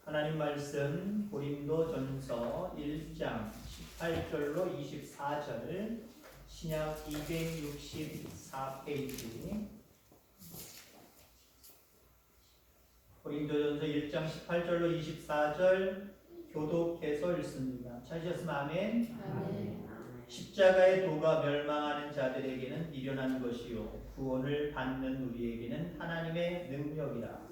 하나님 말씀 고린도전서 1장 18절로 24절 신약 264페이지 고린도전서 1장 18절로 24절 교독해서 읽습니다. 찾으셨으면 아멘. 아멘. 십자가의 도가 멸망하는 자들에게는 미련한 것이요 구원을 받는 우리에게는 하나님의 능력이라.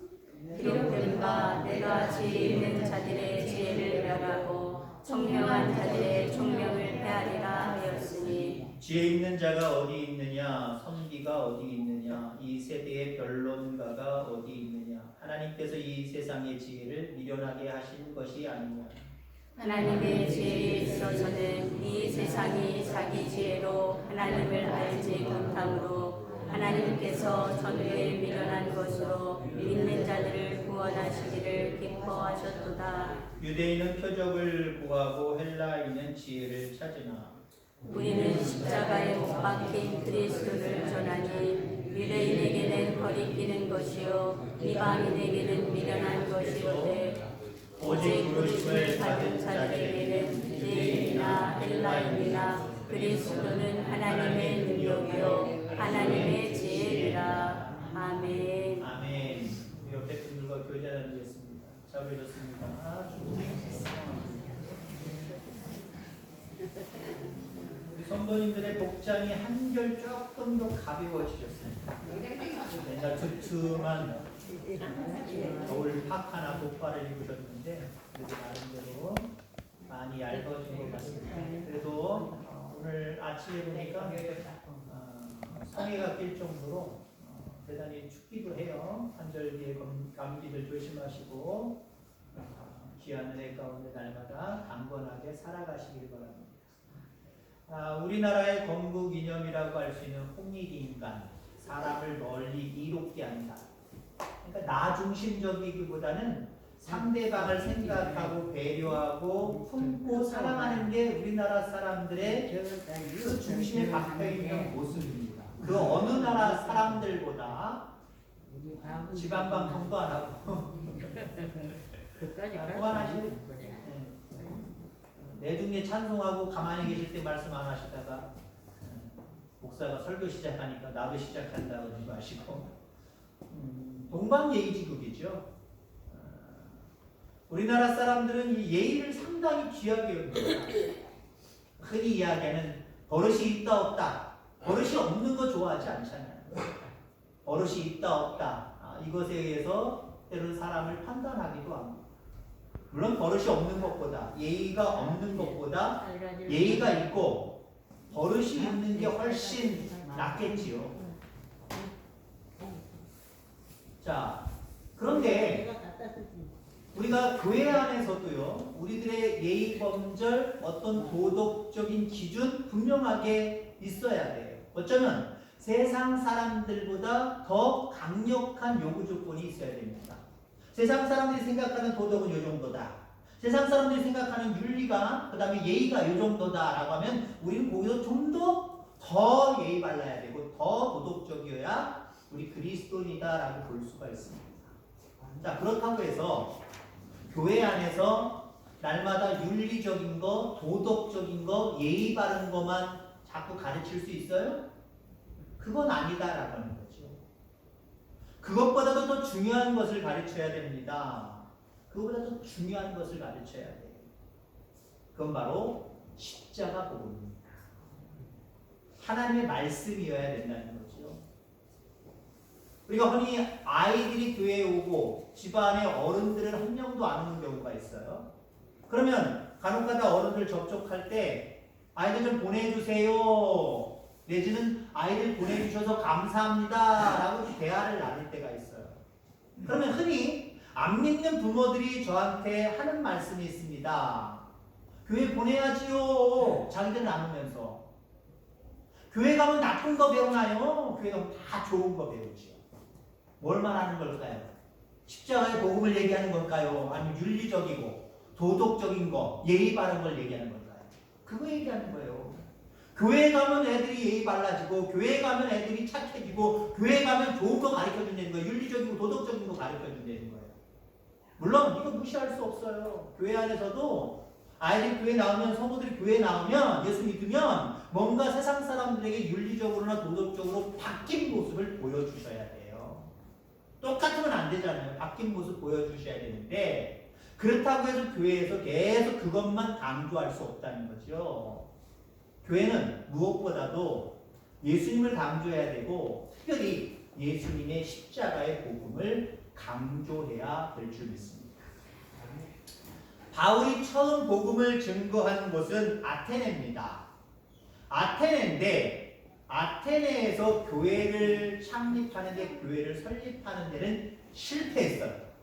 기록된 바 내가 지혜 있는 자들의 지혜를 멸하고 총명한 자들의 총명을 폐하리라 하였으니 지혜 있는 자가 어디 있느냐, 선비가 어디 있느냐, 이 세대의 변론가가 어디 있느냐. 하나님께서 이 세상의 지혜를 미련하게 하신 것이 아니냐. 하나님의 지혜에 있어서는 이 세상이 자기 지혜로 하나님을 알지 못함으로 하나님께서 전후에 미련한 것으로 믿는 자들을 구원하시기를 기뻐하셨도다. 유대인은 표적을 구하고 헬라인은 지혜를 찾으나 우리는 십자가에 못 박힌 그리스도를 전하니 유대인에게는 거리끼는 것이요 이방인에게는 미련한 것이오되 오직 부르심을 받은 자들에게는 유대인이나 헬라인이나 그리스도는 하나님의 능력이요 하나님의 지혜니라. 아멘. 아멘. 옆에 분들과 교제 나누겠습니다. 자, 우리좋습니다. 우리 성도님들의 복장이 한결 조금 더 가벼워지셨습니다. 맨날 두툼한 겨울 팍 하나 목발을 입으셨는데 그래도 나름대로 많이 얇아진 것 같습니다. 그래도 오늘 아침에 보니까 성해가 낄 정도로 대단히 춥기도 해요. 환절기에 감기들 조심하시고 귀한 은혜 가운데 날마다 강건하게 살아가시길 바랍니다. 우리나라의 건국 이념이라고 할 수 있는 홍익인간, 사람을 멀리 이롭게 한다. 그러니까 나 중심적이기보다는 상대방을 생각하고 배려하고 품고 사랑하는 게 우리나라 사람들의 그 중심에 박혀 있는 모습입니다. 그 어느 나라 사람들보다 지방방송도 안 하고 그만하시고 내중에 찬송하고 가만히 계실 때 말씀 안 하시다가 목사가 설교 시작하니까 나도 시작한다고 하지 마시고 동방예의지국이죠. 우리나라 사람들은 이 예의를 상당히 귀하게 여깁니다. 흔히 이야기하는 버릇이 있다 없다. 버릇이 없는 거 좋아하지 않잖아요. 버릇이 있다 없다. 이것에 의해서 때로는 사람을 판단하기도 합니다. 물론 버릇이 없는 것보다 예의가 없는 것보다 예의가 있고 버릇이 있는 게 훨씬 낫겠지요. 자, 그런데 우리가 교회 안에서도요, 우리들의 예의 범절, 어떤 도덕적인 기준 분명하게 있어야 돼요. 어쩌면 세상 사람들보다 더 강력한 요구 조건이 있어야 됩니다. 세상 사람들이 생각하는 도덕은 요 정도다. 세상 사람들이 생각하는 윤리가, 그 다음에 예의가 요 정도다라고 하면 우리는 거기서 좀 더 예의 발라야 되고 더 도덕적이어야 우리 그리스도인이다라고 볼 수가 있습니다. 자, 그렇다고 해서 교회 안에서 날마다 윤리적인 거, 도덕적인 거, 예의 바른 것만 자꾸 가르칠 수 있어요? 그건 아니다라고 하는 거죠. 그것보다도 더 중요한 것을 가르쳐야 됩니다. 그것보다 더 중요한 것을 가르쳐야 돼요. 그건 바로 십자가 복음입니다. 하나님의 말씀이어야 된다는 거죠. 우리가 흔히 아이들이 교회에 오고 집안에 어른들을 한 명도 안 오는 경우가 있어요. 그러면 간혹가다 어른들 접촉할 때 아이들 좀 보내주세요 내지는 아이들 보내주셔서 감사합니다 라고 대화를 나눌 때가 있어요. 그러면 흔히 안 믿는 부모들이 저한테 하는 말씀이 있습니다. 교회 보내야지요. 자기들은 안 오면서. 교회 가면 나쁜 거 배우나요? 교회 가면 다 좋은 거 배우죠. 뭘 말하는 걸까요? 십자가의 복음을 얘기하는 걸까요? 아니면 윤리적이고 도덕적인 거, 예의 바른 걸 얘기하는 걸까요? 그거 얘기하는 거예요. 교회 가면 애들이 예의 발라지고 교회 가면 애들이 착해지고 교회 가면 좋은 거 가르쳐준다는 거예요. 윤리적이고 도덕적인 거 가르쳐준다는 거예요. 물론 이거 무시할 수 없어요. 교회 안에서도 아이들이 교회 나오면, 성도들이 교회 나오면, 예수 믿으면 뭔가 세상 사람들에게 윤리적으로나 도덕적으로 바뀐 모습을 보여주셔야 돼요. 똑같으면 안 되잖아요. 바뀐 모습 보여주셔야 되는데, 그렇다고 해서 교회에서 계속 그것만 강조할 수 없다는 거죠. 교회는 무엇보다도 예수님을 강조해야 되고, 특별히 예수님의 십자가의 복음을 강조해야 될 줄 믿습니다. 바울이 처음 복음을 증거한 곳은 아테네입니다. 아테네인데, 아테네에서 교회를 창립하는데, 교회를 설립하는 데는 실패했어요.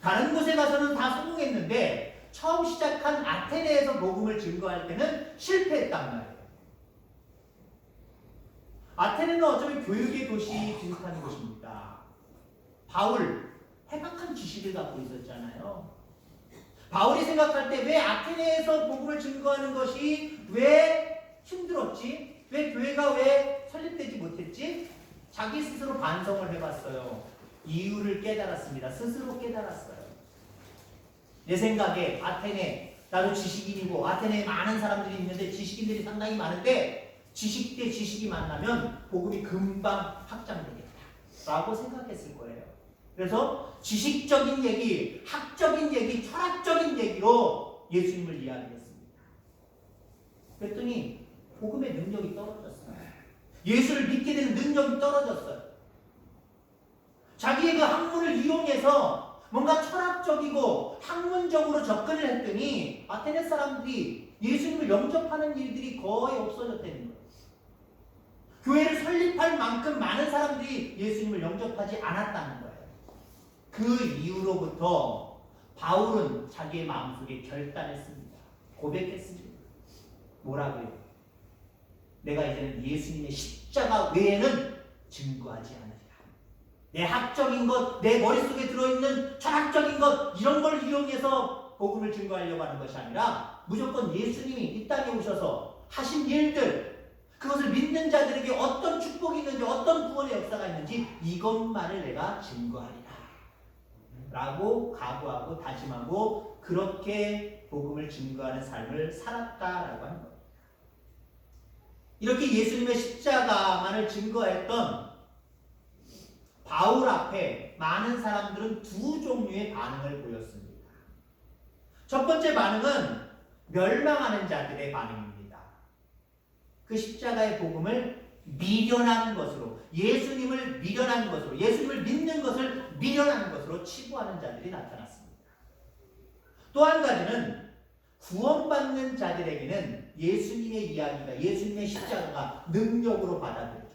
다른 곳에 가서는 다 성공했는데, 처음 시작한 아테네에서 복음을 증거할 때는 실패했단 말이에요. 아테네는 어쩌면 교육의 도시 비슷한 곳입니다. 바울, 해박한 지식을 갖고 있었잖아요. 바울이 생각할 때 왜 아테네에서 복음을 증거하는 것이 왜 힘들었지? 왜 교회가 왜 설립되지 못했지? 자기 스스로 반성을 해봤어요. 이유를 깨달았습니다. 스스로 깨달았어요. 내 생각에 아테네, 나도 지식인이고 아테네에 많은 사람들이 있는데 지식인들이 상당히 많은데 지식 대 지식이 만나면 복음이 금방 확장되겠다 라고 생각했을 거예요. 그래서 지식적인 얘기, 학적인 얘기, 철학적인 얘기로 예수님을 이야기했습니다. 그랬더니 복음의 능력이 떨어졌어요. 예수를 믿게 되는 능력이 떨어졌어요. 자기의 그 학문을 이용해서 뭔가 철학적이고 학문적으로 접근을 했더니 아테네 사람들이 예수님을 영접하는 일들이 거의 없어졌다는 거예요. 교회를 설립할 만큼 많은 사람들이 예수님을 영접하지 않았다는 거예요. 그 이후로부터 바울은 자기의 마음속에 결단했습니다. 고백했습니다. 뭐라고요? 내가 이제는 예수님의 십자가 외에는 증거하지 않으리라. 내 학적인 것, 내 머릿속에 들어있는 철학적인 것, 이런 걸 이용해서 복음을 증거하려고 하는 것이 아니라 무조건 예수님이 이 땅에 오셔서 하신 일들, 그것을 믿는 자들에게 어떤 축복이 있는지, 어떤 구원의 역사가 있는지 이것만을 내가 증거하리라 라고 각오하고 다짐하고 그렇게 복음을 증거하는 삶을 살았다라고 하는 겁니다. 이렇게 예수님의 십자가만을 증거했던 바울 앞에 많은 사람들은 두 종류의 반응을 보였습니다. 첫 번째 반응은 멸망하는 자들의 반응입니다. 그 십자가의 복음을 미련한 것으로, 예수님을 미련한 것으로, 예수님을 믿는 것을 미련한 것으로 치부하는 자들이 나타났습니다. 또 한 가지는 구원받는 자들에게는 예수님의 이야기가, 예수님의 십자가가 능력으로 받아들여졌어요.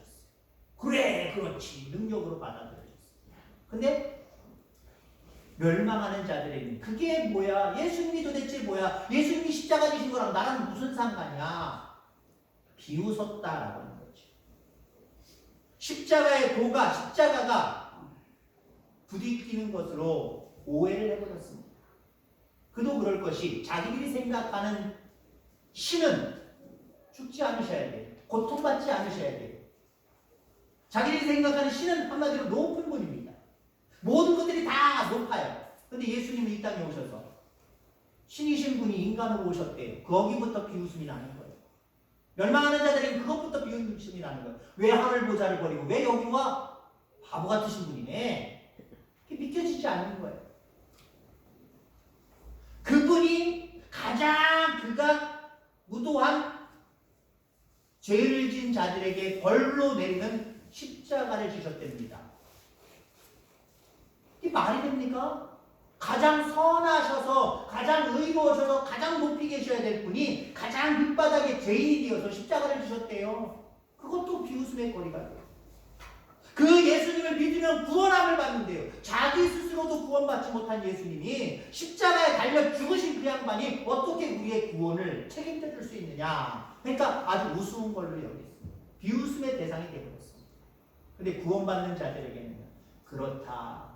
그래, 그렇지, 능력으로 받아들여졌어요. 근데 멸망하는 자들에게는 그게 뭐야? 예수님이 도대체 뭐야? 예수님이 십자가 지신 거랑 나랑 무슨 상관이야? 비웃었다라고 하는 거죠. 십자가의 도가, 십자가가 부딪히는 것으로 오해를 해버렸습니다. 그도 그럴 것이 자기들이 생각하는 신은 죽지 않으셔야 돼요. 고통받지 않으셔야 돼요. 자기들이 생각하는 신은 한마디로 높은 분입니다. 모든 것들이 다 높아요. 근데 예수님은 이 땅에 오셔서 신이신 분이 인간으로 오셨대요. 거기부터 비웃음이 나는 거예요. 멸망하는 자들에게 그것부터 비웃음이 나는 거예요. 왜 하늘 보좌를 버리고 왜 여기 와? 바보 같으신 분이네. 그게 믿겨지지 않는 거예요. 그분이 가장 그가 무도한 죄를 지은 자들에게 벌로 내리는 십자가를 지셨답니다. 이게 말이 됩니까? 가장 선하셔서, 가장 의로우셔서, 가장 높이 계셔야 될 분이 가장 밑바닥에 죄인이 되어서 십자가를 지셨대요. 그것도 비웃음의 거리가 돼요. 그 예수님을 믿으면 구원함을 받는데요. 자기 스스로도 구원받지 못한 예수님이 십자가에 달려 죽으신 그 양반이 어떻게 우리의 구원을 책임져 줄 수 있느냐. 그러니까 아주 우스운 걸로 여겼습니다. 비웃음의 대상이 되어버렸습니다. 그런데 구원받는 자들에게는 그렇다.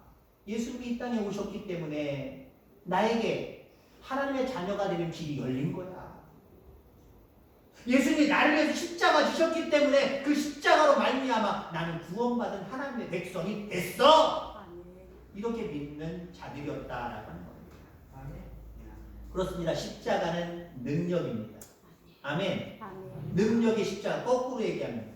예수님이 이 땅에 오셨기 때문에 나에게 하나님의 자녀가 되는 길이 열린 거야. 예수님이 나를 위해서 십자가 지셨기 때문에 그 십자가로 말미암아 나는 구원받은 하나님의 백성이 됐어. 이렇게 믿는 자들이었다라고 하는 겁니다. 그렇습니다. 십자가는 능력입니다. 아멘. 아멘. 능력의 십자가, 거꾸로 얘기하면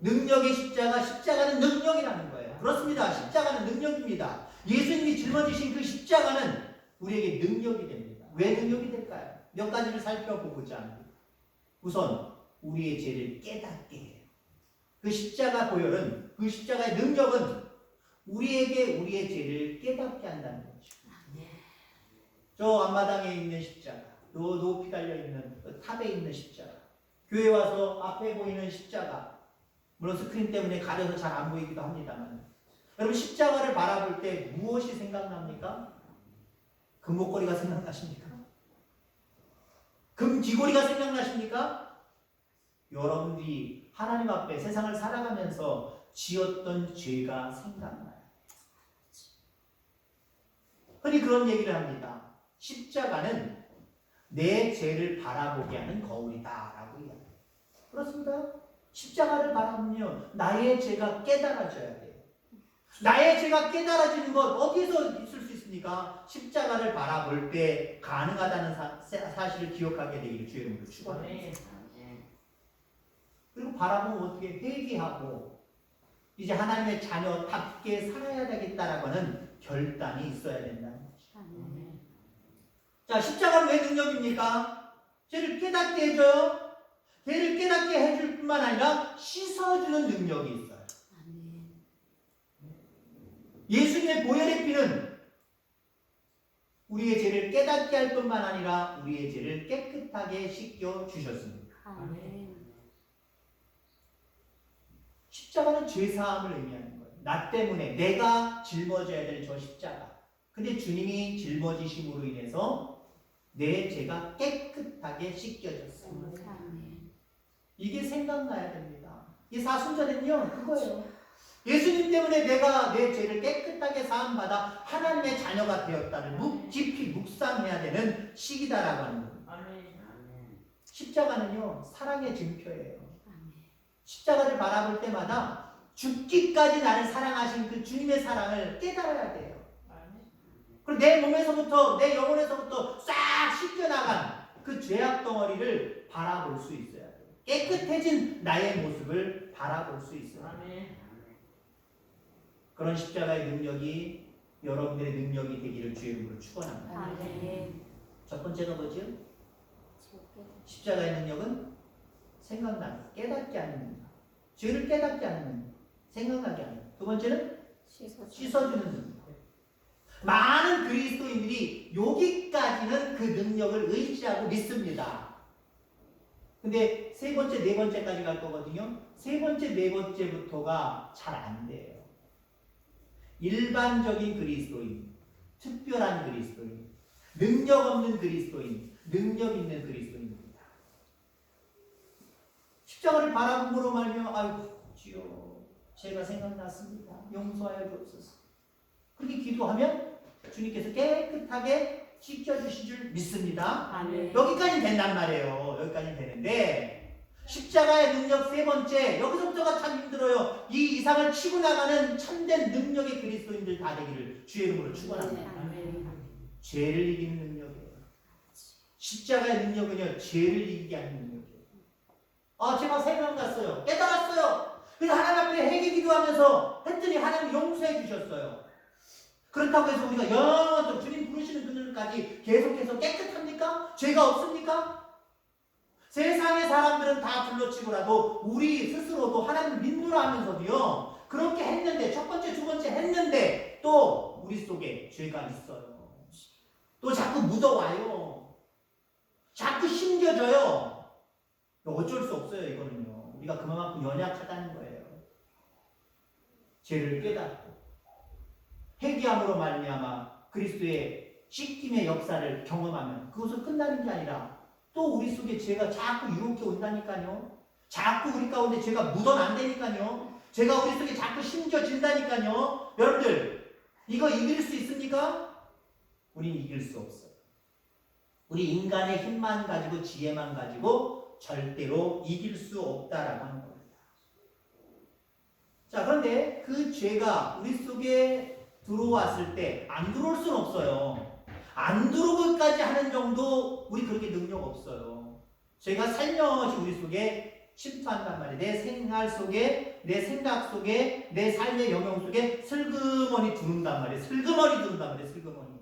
능력의 십자가는 능력이라는 거예요. 그렇습니다. 십자가는 능력입니다. 예수님이 짊어지신 그 십자가는 우리에게 능력이 됩니다. 왜 능력이 될까요? 몇 가지를 살펴보고자 합니다. 우선 우리의 죄를 깨닫게 해요. 그 십자가 보혈은, 그 십자가의 능력은 우리에게 우리의 죄를 깨닫게 한다는 거죠. 저 앞마당에 있는 십자가, 높이 달려있는 탑에 있는 십자가, 교회 와서 앞에 보이는 십자가, 물론 스크린 때문에 가려서 잘 안 보이기도 합니다만, 여러분 십자가를 바라볼 때 무엇이 생각납니까? 금목걸이가 생각나십니까? 금귀고리가 생각나십니까? 여러분들이 하나님 앞에 세상을 살아가면서 지었던 죄가 생각나요. 흔히 그런 얘기를 합니다. 십자가는 내 죄를 바라보게 하는 거울이다라고 이야기합니다. 그렇습니다. 십자가를 바라보면 나의 죄가 깨달아져야 돼요. 나의 죄가 깨달아지는 것 어디서 있을 수 있습니까? 십자가를 바라볼 때 가능하다는 사실을 기억하게 되기를 주의 이름으로 축원합니다. 그리고 바라보면 어떻게 회개하고 이제 하나님의 자녀답게 살아야 되겠다라고 하는 결단이 있어야 된다는 거죠. 자, 십자가는 왜 능력입니까? 죄를 깨닫게 해줘요. 죄를 깨닫게 해줄 뿐만 아니라 씻어주는 능력이 있어요. 예수님의 보혈의 피는 우리의 죄를 깨닫게 할 뿐만 아니라 우리의 죄를 깨끗하게 씻겨 주셨습니다. 십자가는 죄사함을 의미하는 거예요. 나 때문에 내가 짊어져야 될 저 십자가. 근데 주님이 짊어지심으로 인해서 내 죄가 깨끗하게 씻겨졌어요. 이게 생각나야 됩니다. 이 사순절은요 그거예요. 예수님 때문에 내가 내 죄를 깨끗하게 사함받아 하나님의 자녀가 되었다를 깊이 묵상해야 되는 시기다라고 하는 겁니다. 십자가는요 사랑의 증표예요. 십자가를 바라볼 때마다 죽기까지 나를 사랑하신 그 주님의 사랑을 깨달아야 돼요. 그리고 내 몸에서부터 내 영혼에서부터 싹 씻겨나간 그 죄악 덩어리를 바라볼 수 있어야 돼요. 깨끗해진 나의 모습을 바라볼 수 있어요. 그런 십자가의 능력이 여러분들의 능력이 되기를 주의 이름으로 축원합니다. 첫 번째는 뭐죠? 십자가의 능력은 생각나는, 깨닫게 하는 능력. 죄를 깨닫게 하는 능력. 생각나게 하는 능력. 두 번째는 씻어주는 능력. 많은 그리스도인들이 여기까지는 그 능력을 의지하고 믿습니다. 근데 세 번째, 네 번째까지 갈 거거든요. 세 번째, 네 번째부터가 잘 안 돼요. 일반적인 그리스도인, 특별한 그리스도인, 능력 없는 그리스도인, 능력 있는 그리스도인입니다. 십자가를 바라봄으로 말미암아 아이고 주여 제가 생각났습니다. 용서하여 주옵소서. 그렇게 기도하면 주님께서 깨끗하게 씻겨주신 줄 믿습니다. 여기까지는 된단 말이에요. 여기까지는 되는데 십자가의 능력 세 번째, 여기서부터가 참 힘들어요. 이 이상을 치고 나가는 참된 능력의 그리스도인들 다 되기를 주의 이름으로 축원합니다. 죄를 이기는 능력이에요. 십자가의 능력은요 죄를 이기게 하는 능력이에요. 아 제가 생각났어요. 깨달았어요. 그래서 하나님 앞에 회개 기도하면서 했더니 하나님 용서해 주셨어요. 그렇다고 해서 우리가 영원토록 주님 부르시는 그날까지 계속해서 깨끗합니까? 죄가 없습니까? 세상의 사람들은 다 둘러치고라도 우리 스스로도 하나님 믿노라 하면서도요 그렇게 했는데 첫 번째 두 번째 했는데 또 우리 속에 죄가 있어요. 또 자꾸 묻어와요. 자꾸 심겨져요. 어쩔 수 없어요. 이거는요 우리가 그만큼 연약하다는 거예요. 죄를 깨닫고 회개함으로 말미암아 그리스도의 씻김의 역사를 경험하면 그것은 끝나는 게 아니라 또 우리 속에 죄가 자꾸 이렇게 온다니까요. 자꾸 우리 가운데 죄가 묻어난다니까요. 죄가 우리 속에 자꾸 심겨진다니까요. 여러분들 이거 이길 수 있습니까? 우린 이길 수 없어요. 우리 인간의 힘만 가지고 지혜만 가지고 절대로 이길 수 없다라고 하는 겁니다. 자 그런데 그 죄가 우리 속에 들어왔을 때 안 들어올 수는 없어요. 안 들어오기까지 하는 정도 우리 그렇게 능력 없어요. 제가 살며시 우리 속에 침투한단 말이에요. 내 생활 속에, 내 생각 속에, 내 삶의 영역 속에 슬그머니 들어온단 말이에요. 슬그머니 들어온단 말이에요. 슬그머니.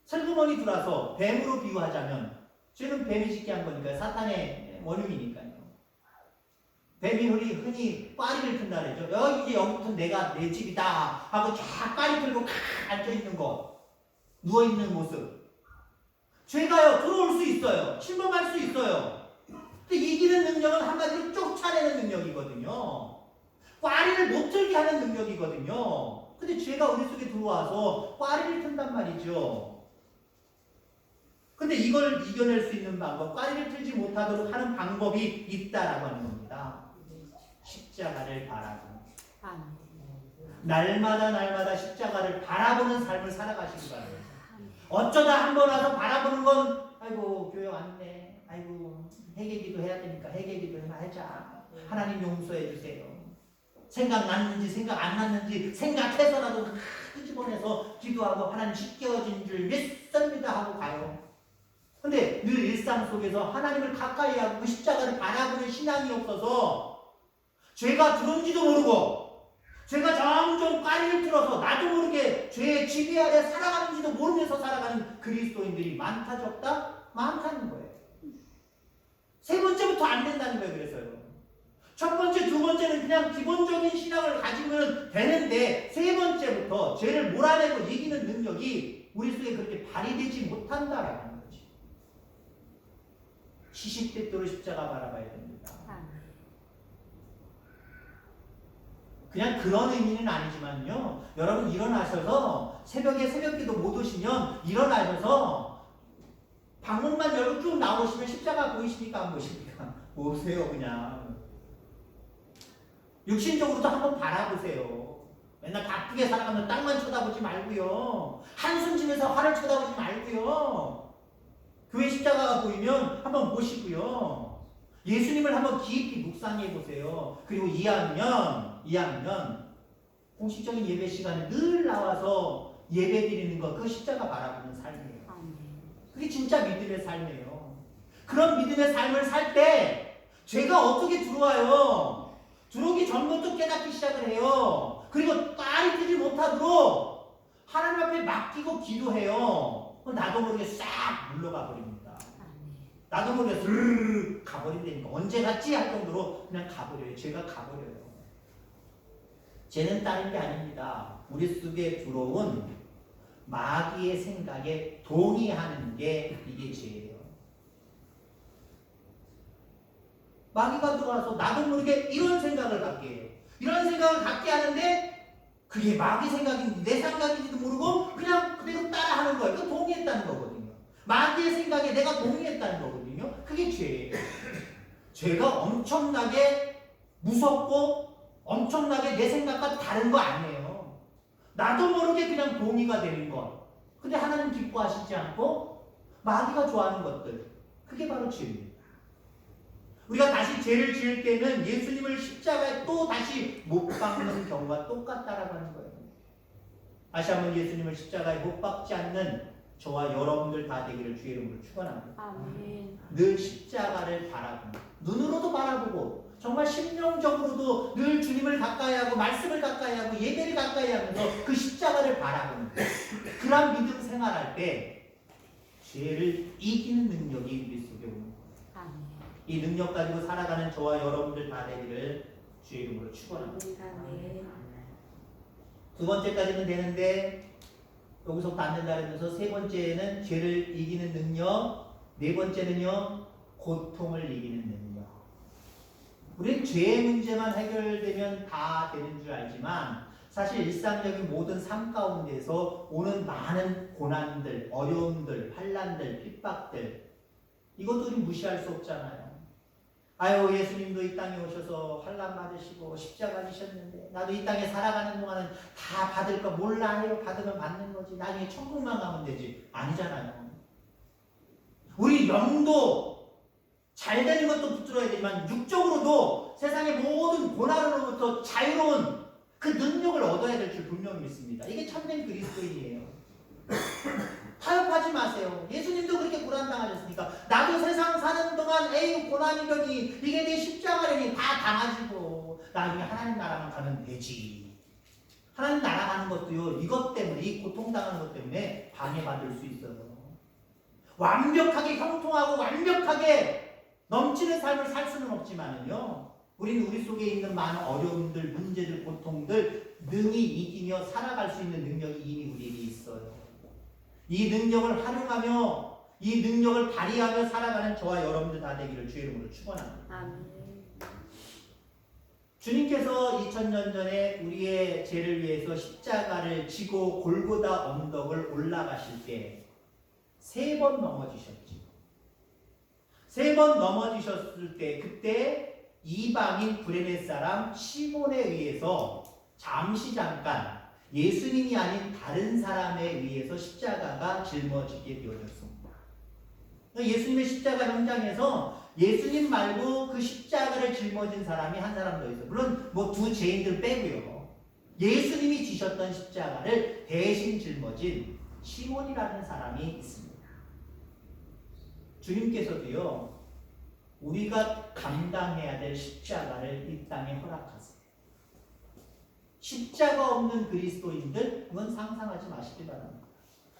슬그머니 들어와서 뱀으로 비유하자면 죄는 뱀이 짓게 한 거니까요. 사탄의 원흉이니까요. 뱀이 흔히 꽈리를 튼다 그러죠. 이제 여기부터 내 집이다 하고 쫙 꽈리 틀고 앉아있는 거, 누워있는 모습. 죄가요 들어올 수 있어요. 침범할 수 있어요. 근데 이기는 능력은 한마디로 쫓아내는 능력이거든요. 꽈리를 못 틀게 하는 능력이거든요. 근데 죄가 우리 속에 들어와서 꽈리를 튼단 말이죠. 근데 이걸 이겨낼 수 있는 방법, 꽈리를 틀지 못하도록 하는 방법이 있다라고 하는 겁니다. 십자가를 바라보는. 날마다 십자가를 바라보는 삶을 살아가시기 바랍니다. 어쩌다 한 번 와서 바라보는 건 아이고 교회 왔네. 아이고 회개기도 해야 되니까 회개기도 하자. 하나님 용서해 주세요. 생각났는지 생각 안 났는지 생각해서라도 끄집어내서 기도하고 하나님 지켜진 줄 믿습니다 하고 가요. 근데 늘 일상 속에서 하나님을 가까이 하고 그 십자가를 바라보는 신앙이 없어서 죄가 들어온지도 모르고 죄가 점점 꽈리를 틀어서 나도 모르게 죄의 지배 아래 살아가는지도 모르면서 살아가는 그리스도인들이 많다 적다? 많다는 거예요. 세 번째부터 안 된다는 거예요. 그래서요. 첫 번째, 두 번째는 그냥 기본적인 신앙을 가지면 되는데 세 번째부터 죄를 몰아내고 이기는 능력이 우리 속에 그렇게 발휘되지 못한다라는 거지. 70대 때로 십자가 바라봐야 됩니다. 그냥 그런 의미는 아니지만요. 여러분 일어나셔서 새벽기도 못 오시면 일어나셔서 방문만 열고 쭉 나오시면 십자가 보이십니까? 안 보이십니까? 보세요 그냥. 육신적으로도 한번 바라보세요. 맨날 바쁘게 살아가면 땅만 쳐다보지 말고요. 한숨 쉬면서 하늘 쳐다보지 말고요. 교회 십자가가 보이면 한번 보시고요. 예수님을 한번 깊이 묵상해 보세요. 그리고 이왕이면 공식적인 예배 시간에 늘 나와서 예배 드리는 거, 그 십자가 바라보는 삶이에요. 그게 진짜 믿음의 삶이에요. 그런 믿음의 삶을 살 때 죄가 어떻게 들어와요? 들어오기 전부터 깨닫기 시작을 해요. 그리고 딸이 뜨지 못하도록 하나님 앞에 맡기고 기도해요. 나도 모르게 싹 물러가 버립니다. 나도 모르게 스르르 가버린다니까. 언제 갔지? 할 정도로 그냥 가버려요. 죄가 가버려요. 죄는 다른 게 아닙니다. 우리 속에 들어온 마귀의 생각에 동의하는 게 이게 죄예요. 마귀가 들어와서 나도 모르게 이런 생각을 갖게 해요. 이런 생각을 갖게 하는데 그게 마귀 생각인지 내 생각인지도 모르고 그냥 그대로 따라하는 거예요. 그 동의했다는 거거든요. 마귀의 생각에 내가 동의했다는 거거든요. 그게 죄예요. 죄가 엄청나게 무섭고 엄청나게 내 생각과 다른 거 아니에요. 나도 모르게 그냥 동의가 되는 것. 근데 하나님 기뻐하시지 않고 마귀가 좋아하는 것들. 그게 바로 죄입니다. 우리가 다시 죄를 지을 때는 예수님을 십자가에 또 다시 못 박는 경우가 똑같다라고 하는 거예요. 다시 한번 예수님을 십자가에 못 박지 않는 저와 여러분들 다 되기를 주의 이름으로 축원합니다. 아멘. 늘 십자가를 바라보고 눈으로도 바라보고 정말 심령적으로도 늘 주님을 가까이 하고 말씀을 가까이 하고 예배를 가까이 하면서 그 십자가를 바라보는 그런 믿음 생활할 때 죄를 이기는 능력이 우리 속에 오는 거예요. 이 능력 가지고 살아가는 저와 여러분들 다 되기를 주의 이름으로 축원합니다. 두 번째까지는 되는데 여기서부터 안 된다 그러면서 세 번째는 죄를 이기는 능력, 네 번째는요 고통을 이기는 능력. 우리는 죄의 문제만 해결되면 다 되는 줄 알지만 사실 일상적인 모든 삶 가운데서 오는 많은 고난들, 어려움들, 환난들, 핍박들 이것도 우리 무시할 수 없잖아요. 아유 예수님도 이 땅에 오셔서 환난 받으시고 십자가 지셨는데 나도 이 땅에 살아가는 동안은 다 받을 거 몰라 해요. 받으면 받는 거지. 나중에 천국만 가면 되지. 아니잖아요. 우리 영도 잘 되는 것도 붙들어야 되지만 육적으로도 세상의 모든 고난으로부터 자유로운 그 능력을 얻어야 될 줄 분명히 믿습니다. 이게 참된 그리스도인이에요. 타협하지 마세요. 예수님도 그렇게 고난당하셨으니까 나도 세상 사는 동안 에이 고난이려니 이게 내 십자가려니 다 당하지고 나중에 하나님 나라만 가면 되지. 하나님 나라 가는 것도요, 이것 때문에, 이 고통당하는 것 때문에 방해받을 수 있어요. 완벽하게 형통하고 완벽하게 넘치는 삶을 살 수는 없지만은요, 우리는 우리 속에 있는 많은 어려움들, 문제들, 고통들 능히 이기며 살아갈 수 있는 능력이 이미 우리에게 있어요. 이 능력을 활용하며 이 능력을 발휘하며 살아가는 저와 여러분들 다 되기를 주의 이름으로 축원합니다. 아멘. 주님께서 2000년 전에 우리의 죄를 위해서 십자가를 지고 골고다 언덕을 올라가실 때 3번 넘어지셨죠. 3번 넘어지셨을 때 그때 이방인 브레네 사람 시몬에 의해서 잠깐 예수님이 아닌 다른 사람에 의해서 십자가가 짊어지게 되어졌습니다. 예수님의 십자가 현장에서 예수님 말고 그 십자가를 짊어진 사람이 한 사람 더 있어요. 물론 뭐 2 죄인들 빼고요. 예수님이 지셨던 십자가를 대신 짊어진 시몬이라는 사람이 있습니다. 주님께서도요, 우리가 감당해야 될 십자가를 이 땅에 허락하세요. 십자가 없는 그리스도인들, 그건 상상하지 마시기 바랍니다.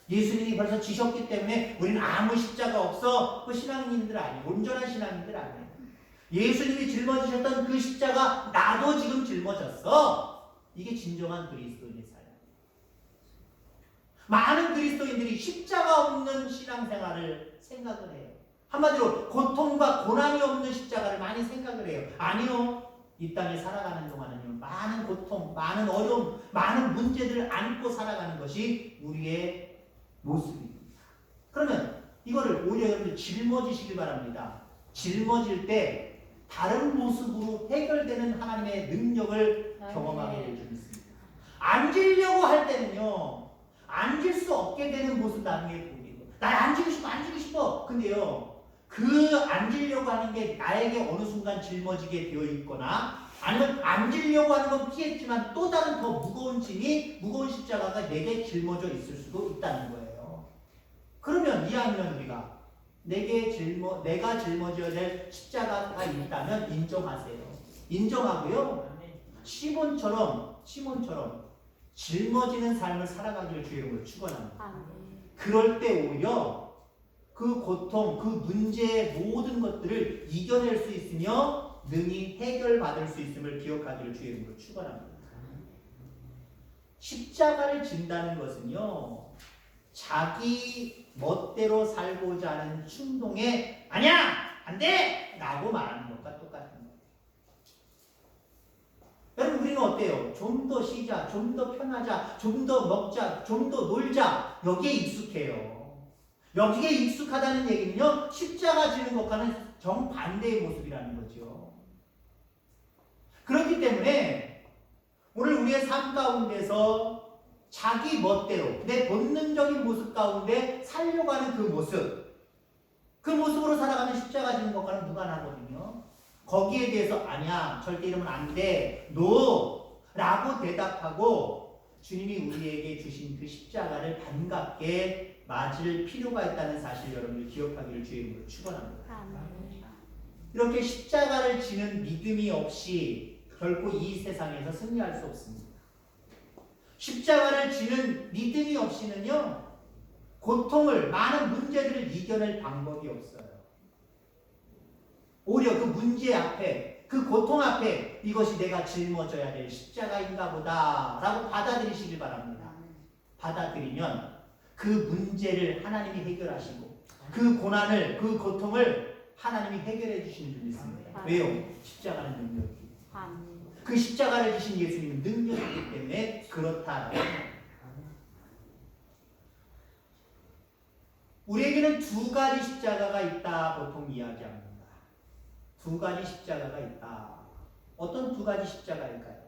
예수님이 벌써 지셨기 때문에 우리는 아무 십자가 없어. 그 신앙인들 아니에요. 온전한 신앙인들 아니에요. 예수님이 짊어지셨던 그 십자가 나도 지금 짊어졌어. 이게 진정한 그리스도인의 삶. 많은 그리스도인들이 십자가 없는 신앙생활을 생각을 해요. 한마디로 고통과 고난이 없는 십자가를 많이 생각을 해요. 아니요. 이 땅에 살아가는 동안은요, 많은 고통, 많은 어려움, 많은 문제들을 안고 살아가는 것이 우리의 모습입니다. 그러면 이거를 오히려 여러분들 짊어지시길 바랍니다. 짊어질 때 다른 모습으로 해결되는 하나님의 능력을 경험하게 될 줄 믿습니다. 앉으려고 할 때는요, 앉을 수 없게 되는 모습 나중에 보게 돼요. 나 앉고 싶어. 근데요, 그 앉으려고 하는 게 나에게 어느 순간 짊어지게 되어 있거나 아니면 앉으려고 하는 건 피했지만 또 다른 더 무거운 짐이, 무거운 십자가가 내게 짊어져 있을 수도 있다는 거예요. 그러면 이왕이면 우리가 내가 짊어져야 될 십자가가 있다면 인정하세요. 인정하고요, 시몬처럼 짊어지는 삶을 살아가기를 주의 이름으로 축원합니다. 그럴 때 오히려 그 고통, 그 문제의 모든 것들을 이겨낼 수 있으며 능히 해결받을 수 있음을 기억하기를 주의 이름으로 축원합니다. 십자가를 진다는 것은요, 자기 멋대로 살고자 하는 충동에 아니야! 안 돼! 라고 말하는 것과 똑같은 거예요. 여러분, 우리는 어때요? 좀 더 쉬자, 좀 더 편하자, 좀 더 먹자, 좀 더 놀자, 여기에 익숙해요. 여기에 익숙하다는 얘기는요, 십자가 지는 것과는 정반대의 모습이라는 거죠. 그렇기 때문에 오늘 우리의 삶 가운데서 자기 멋대로 내 본능적인 모습 가운데 살려고 하는 그 모습으로 살아가는 십자가 지는 것과는 무관하거든요. 거기에 대해서 아니야, 절대 이러면 안 돼, NO! 라고 대답하고 주님이 우리에게 주신 그 십자가를 반갑게 맞을 필요가 있다는 사실 여러분들 기억하기를 주의 이름으로 축원합니다. 이렇게 십자가를 지는 믿음이 없이 결코 이 세상에서 승리할 수 없습니다. 십자가를 지는 믿음이 없이는요, 고통을, 많은 문제들을 이겨낼 방법이 없어요. 오히려 그 문제 앞에, 그 고통 앞에 이것이 내가 짊어져야 될 십자가인가 보다 라고 받아들이시길 바랍니다. 받아들이면 그 문제를 하나님이 해결하시고 그 고난을, 그 고통을 하나님이 해결해 주시는 줄 믿습니다. 왜요? 십자가는 능력이. 그 십자가를 지신 예수님은 능력이기 때문에 그렇다라고 합니다. 우리에게는 2가지 십자가가 있다 보통 이야기합니다. 2가지 십자가가 있다. 어떤 2가지 십자가일까요?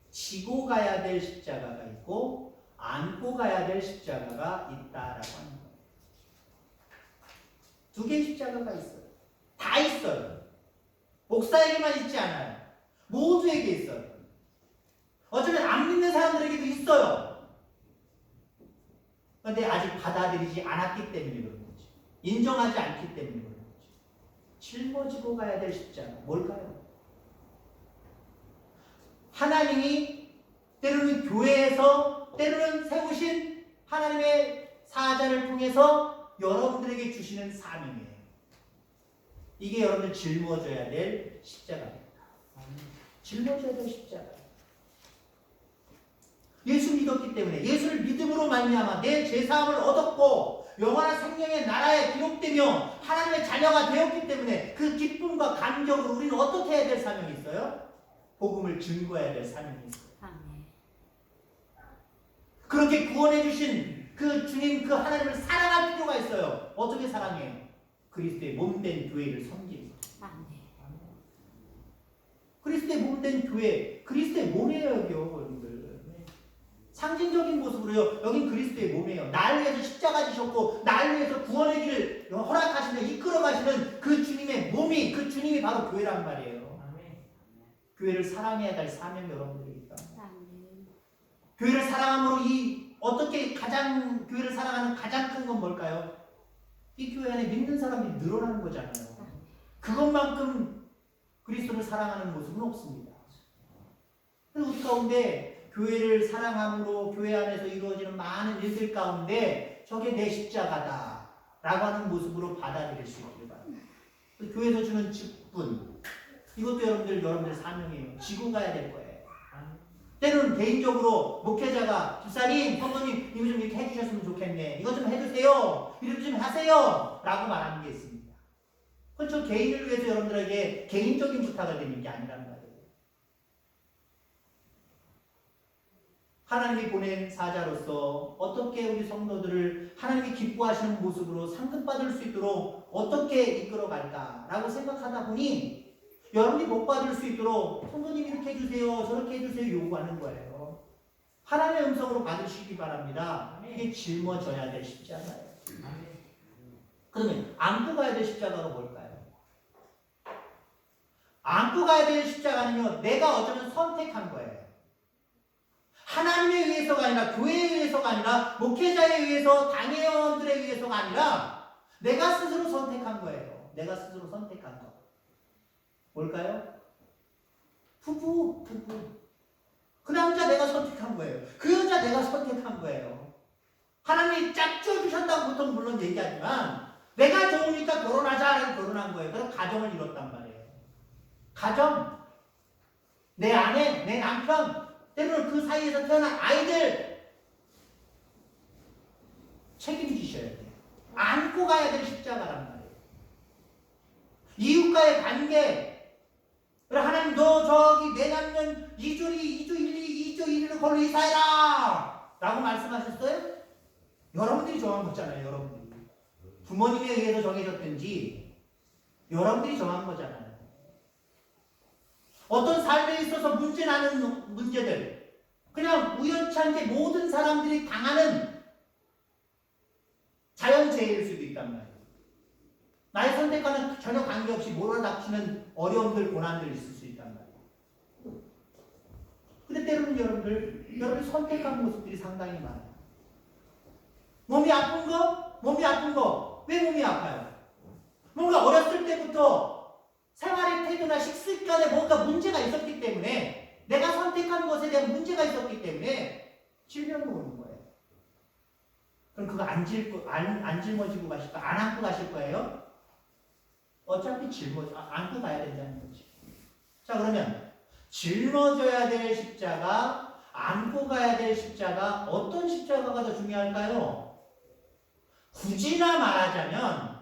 지고 가야 될 십자가가 있고 안고 가야 될 십자가가 있다라고 하는 거예요. 2개의 십자가가 있어요. 다 있어요. 목사에게만 있지 않아요. 모두에게 있어요. 어쩌면 안 믿는 사람들에게도 있어요. 그런데 아직 받아들이지 않았기 때문에 그런 거지. 인정하지 않기 때문에 그런 거지. 짊어지고 가야 될 십자가 뭘까요? 하나님이 때로는 교회에서 때로는 세우신 하나님의 사자를 통해서 여러분들에게 주시는 사명이에요. 이게 여러분들 짊어져야 될 십자가입니다. 짊어져야 될 십자가. 예수 믿었기 때문에 예수를 믿음으로 말미암아 내 죄사함을 얻었고 영원한 생명의 나라에 기록되며 하나님의 자녀가 되었기 때문에 그 기쁨과 감격으로 우리는 어떻게 해야 될 사명이 있어요? 복음을 증거해야 될 사명이 있어요. 아멘. 그렇게 구원해 주신 그 주님 그 하나님을 사랑할 필요가 있어요. 어떻게 사랑해요? 그리스도의 몸된 교회를 섬기는 거예요. 아멘. 그리스도의 몸된 교회, 그리스도의 몸이에요, 여러분들. 상징적인 모습으로요. 여긴 그리스도의 몸이에요. 날 위해서 십자가 지셨고 날 위해서 구원의 길을 허락하시는 이끌어 가시는 그 주님의 몸이 그 주님이 바로 교회란 말이에요. 교회를 사랑해야 될 사명이 여러분들에게 있다. 교회를 사랑함으로 이 어떻게 가장 교회를 사랑하는 가장 큰 건 뭘까요? 이 교회 안에 믿는 사람이 늘어나는 거잖아요. 그것만큼 그리스도를 사랑하는 모습은 없습니다. 그래서 우리 가운데 교회를 사랑함으로 교회 안에서 이루어지는 많은 일들 가운데 저게 내 십자가다 라고 하는 모습으로 받아들일 수 있기를 바랍니다. 교회에서 주는 직분 이것도 여러분들 사명이에요. 지고 가야 될 거예요. 때로는 개인적으로 목회자가 집사님, 성도님 이거 좀 이렇게 해주셨으면 좋겠네. 이거 좀 해주세요. 이렇게 좀 하세요. 라고 말하는 게 있습니다. 그건 저 개인을 위해서 여러분들에게 개인적인 부탁을 드리는 게 아니란 말이에요. 하나님이 보낸 사자로서 어떻게 우리 성도들을 하나님이 기뻐하시는 모습으로 상급받을 수 있도록 어떻게 이끌어갈까라고 생각하다 보니 여러분이 복 받을 수 있도록 성도님 이렇게 해주세요 저렇게 해주세요 요구하는 거예요. 하나님의 음성으로 받으시기 바랍니다. 이게 짊어져야 될 십자가예요. 그러면 안고 가야 될 십자가가 뭘까요? 안고 가야 될 십자가는요 내가 어쩌면 선택한 거예요. 하나님에 의해서가 아니라 교회에 의해서가 아니라 목회자에 의해서 당회원들에 의해서가 아니라 내가 스스로 선택한 거예요. 내가 스스로 선택한 거. 뭘까요? 부부. 그 남자 내가 선택한 거예요. 그 여자 내가 선택한 거예요. 하나님이 짝지어 주셨다고 보통 물론 얘기하지만 내가 좋으니까 결혼하자라고 결혼한 거예요. 그래서 가정을 이뤘단 말이에요. 가정, 내 아내, 내 남편, 때로는 그 사이에서 태어난 아이들 책임지셔야 돼요. 안고 가야 될 십자가란 말이에요. 이웃과의 관계, 하나님 너 저기 내년년 2조 1을 걸로 이사해라 라고 말씀하셨어요? 여러분들이 정한 거잖아요. 여러분들이 부모님에 의해서 정해졌든지 여러분들이 정한 거잖아요. 어떤 삶에 있어서 문제나는 문제들 그냥 우연치 않게 모든 사람들이 당하는 자연재해일 수도 있단 말이에요. 나의 선택과는 전혀 관계없이 몰아닥치는 어려움들, 고난들이 있을 수 있단 말이에요. 근데 때로는 여러분이 선택한 모습들이 상당히 많아요. 몸이 아픈 거, 왜 몸이 아파요? 뭔가 어렸을 때부터 생활의 태도나 식습관에 뭔가 문제가 있었기 때문에 내가 선택한 것에 대한 문제가 있었기 때문에 질병이 오는 거예요. 그럼 그거 안 짊어지고 가실 거예요? 안 안고 가실 거예요? 어차피 안고 가야 된다는 거지. 자, 그러면 짊어져야 될 십자가, 안고 가야 될 십자가, 어떤 십자가가 더 중요할까요? 굳이나 말하자면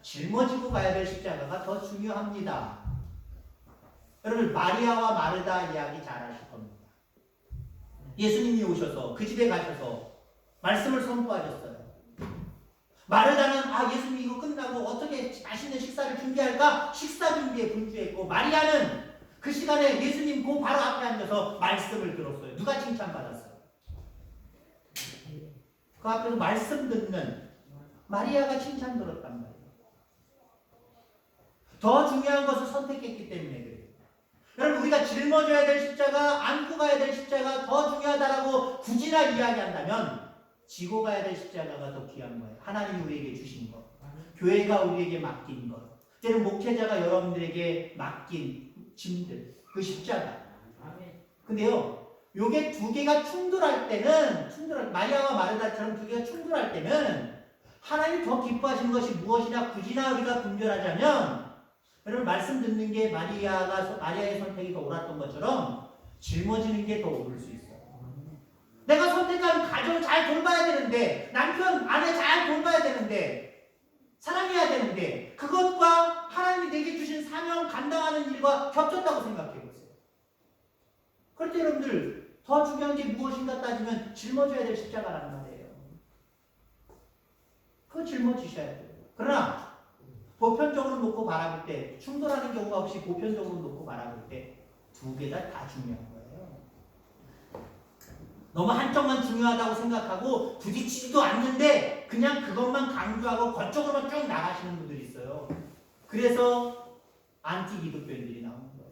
짊어지고 가야 될 십자가가 더 중요합니다. 여러분 마리아와 마르다 이야기 잘 아실 겁니다. 예수님이 오셔서 그 집에 가셔서 말씀을 선포하셨어요. 마르다는 예수님 이거 끝나고 어떻게 맛있는 식사를 준비할까? 식사 준비에 분주했고 마리아는 그 시간에 예수님 그 바로 앞에 앉아서 말씀을 들었어요. 누가 칭찬받았어요? 그 앞에서 말씀 듣는 마리아가 칭찬 들었단 말이에요. 더 중요한 것을 선택했기 때문에 그래요. 여러분 우리가 짊어져야 될 십자가, 안고 가야 될 십자가 더 중요하다라고 굳이나 이야기한다면 지고 가야 될 십자가가 더 귀한 거예요. 하나님이 우리에게 주신 것, 교회가 우리에게 맡긴 것, 때는 목회자가 여러분들에게 맡긴 짐들, 그 십자가. 근데요, 요게 두 개가 충돌할 때는, 마리아와 마르다처럼 두 개가 충돌할 때는 하나님이 더 기뻐하시는 것이 무엇이냐 굳이나 우리가 분별하자면, 여러분 말씀 듣는 게 마리아의 선택이 더 옳았던 것처럼 짊어지는 게 더 옳을 수 있어요. 내가 선택한 가정을 잘 돌봐야 되는데, 남편, 아내 잘 돌봐야 되는데, 사랑해야 되는데, 그것과 하나님이 내게 주신 사명 감당하는 일과 겹쳤다고 생각해 보세요. 그럴 때 여러분들 더 중요한 게 무엇인가 따지면 짊어져야 될 십자가라는 말이에요. 그거 짊어지셔야 돼요. 그러나 보편적으로 놓고 바라볼 때, 충돌하는 경우가 없이 보편적으로 놓고 바라볼 때 두 개 다 중요한 거예요. 너무 한쪽만 중요하다고 생각하고 부딪히지도 않는데 그냥 그것만 강조하고 그쪽으로만 쭉 나가시는 분들이 있어요. 그래서 안티 기독교인들이 나오는 거예요.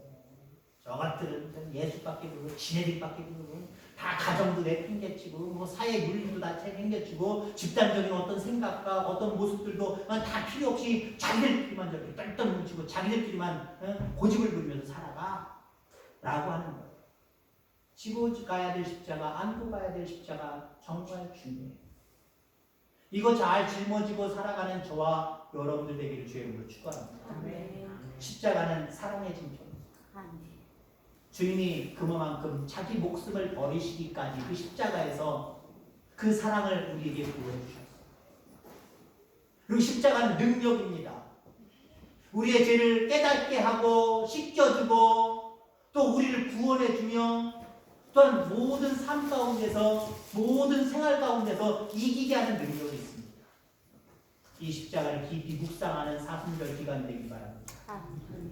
저것들은 예수밖에 모르고 지네들밖에 모르고 다 가정도 내팽개치고 뭐 사회 윤리도 다 챙겨치고 집단적인 어떤 생각과 어떤 모습들도 다 필요 없이 자기들끼리만 저렇게 똘똘 뭉치고 자기들끼리만 고집을 부리면서 살아가 라고 하는 거예요. 지고 가야 될 십자가, 안고 가야 될 십자가 정말 중요해요. 이거 잘 짊어지고 살아가는 저와 여러분들 되기를 주의 이름으로 축원합니다. 십자가는 사랑의 징표입니다. 주님이 그만큼 자기 목숨을 버리시기까지 그 십자가에서 그 사랑을 우리에게 부어주셨어요. 그리고 십자가는 능력입니다. 우리의 죄를 깨닫게 하고 씻겨주고 또 우리를 구원해주며 또한 모든 삶 가운데서 모든 생활 가운데서 이기게 하는 능력이 있습니다. 이 십자가를 깊이 묵상하는 사순절 기간 되기 바랍니다.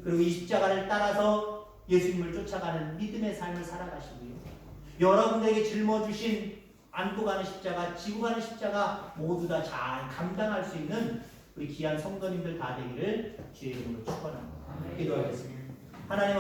그리고 이 십자가를 따라서 예수님을 쫓아가는 믿음의 삶을 살아가시고요. 여러분들에게 짊어주신 안고 가는 십자가, 지고 가는 십자가 모두 다 잘 감당할 수 있는 우리 귀한 성도님들 다 되기를 주의 이름으로 축원합니다. 기도하겠습니다. 하나님